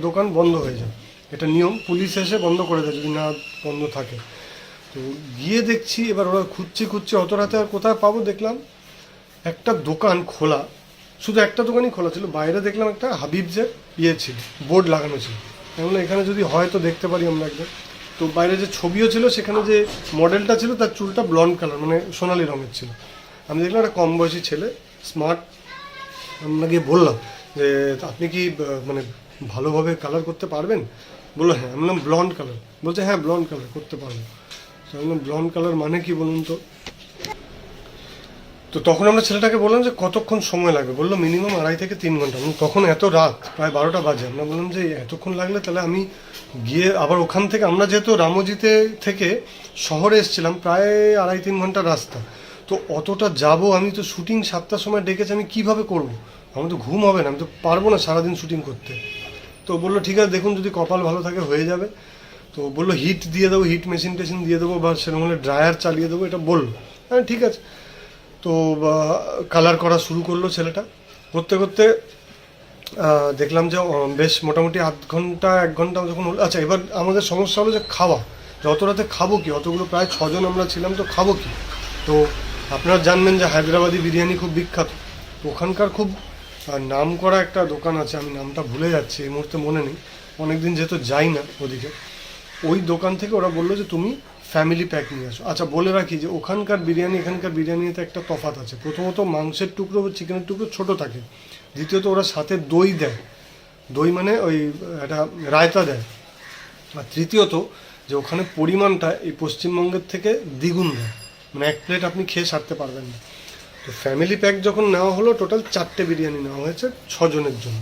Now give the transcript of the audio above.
দোকান বন্ধ হয়ে যায়, এটা নিয়ম, পুলিশ এসে বন্ধ করে দেয় যদি না বন্ধ থাকে। তো গিয়ে দেখছি এবার ওরা খুঁজছি অত রাতে আর কোথায় পাবো, দেখলাম একটা দোকান খোলা, শুধু একটা দোকানই খোলা ছিল, বাইরে দেখলাম একটা হাবিবসের ছিল, বোর্ড লাগানো ছিল। এমন এখানে যদি হয় তো দেখতে পারি আমরা একবার। তো বাইরে যে ছবিও ছিল, সেখানে যে মডেলটা ছিল তার চুলটা ব্লন্ড কালার, মানে সোনালি রঙের ছিল। আমি দেখলাম একটা কম বয়সী ছেলে, স্মার্ট। আমরা গিয়ে বললাম যে আপনি কি মানে ভালোভাবে কালার করতে পারবেন? বললো হ্যাঁ। আমি বললাম ব্লন্ড কালার? বলছে হ্যাঁ ব্লন্ড কালার করতে পারবো। তো আমি বললাম ব্লন্ড কালার মানে কি বলুন তো। তো তখন আমরা ছেলেটাকে বললাম যে কতক্ষণ সময় লাগবে, বললো মিনিমাম 2.5 থেকে 3 ঘন্টা। তখন এত রাত, প্রায় 12টা বাজে। আমরা বললাম যে এতক্ষণ লাগলে তাহলে আমি গিয়ে আবার ওখান থেকে, আমরা যেহেতু রামোজিতে থেকে শহরে এসেছিলাম, প্রায় 2.5-3 ঘন্টা রাস্তা, তো অতটা যাব আমি, তো শুটিং 7টার সময় ডেকেছে, আমি কিভাবে করব? আমার তো ঘুম হবে না, আমি তো পারবো না সারাদিন শুটিং করতে। তো বললো ঠিক আছে দেখুন, যদি কপাল ভালো থাকে হয়ে যাবে। তো বললো হিট দিয়ে দেবো, হিট মেশিন টেশিন দিয়ে দেবো, বা সেরকম হলে ড্রায়ার চালিয়ে দেবো, এটা বললো। হ্যাঁ ঠিক আছে। তো কালার করা শুরু করলো ছেলেটা, করতে করতে দেখলাম যে বেশ মোটামুটি আধ ঘন্টা 1 ঘন্টা যখন হলো। আচ্ছা, এবার আমাদের সমস্যা হলো যে খাওয়া, যত রাতে খাবো কি, অতগুলো প্রায় 6 জন আমরা ছিলাম, তো খাবো কি? তো আপনারা জানবেন যে হায়দ্রাবাদি বিরিয়ানি খুব বিখ্যাত। তো ওখানকার খুব নাম করা একটা দোকান আছে, আমি নামটা ভুলে যাচ্ছি এই মুহূর্তে, মনে নেই, অনেকদিন যেহেতু যাই না ওদিকে। ওই দোকান থেকে ওরা বললো যে তুমি ফ্যামিলি প্যাক নিয়ে আসো। আচ্ছা বলে রাখি যে ওখানকার বিরিয়ানি এখানকার বিরিয়ানিতে একটা তফাৎ আছে। প্রথমত মাংসের টুকরো বা চিকেনের টুকরো ছোট থাকে, দ্বিতীয়ত ওরা সাথে দই দেয়, দই মানে ওই একটা রায়তা দেয়, আর তৃতীয়ত যে ওখানে পরিমাণটা এই পশ্চিমবঙ্গের থেকে দ্বিগুণ দেয়, মানে 1 প্লেট আপনি খেয়ে সারতে পারবেন না। তো ফ্যামিলি প্যাক যখন নেওয়া হলো, টোটাল 4টে বিরিয়ানি নেওয়া হয়েছে 6 জনের জন্য।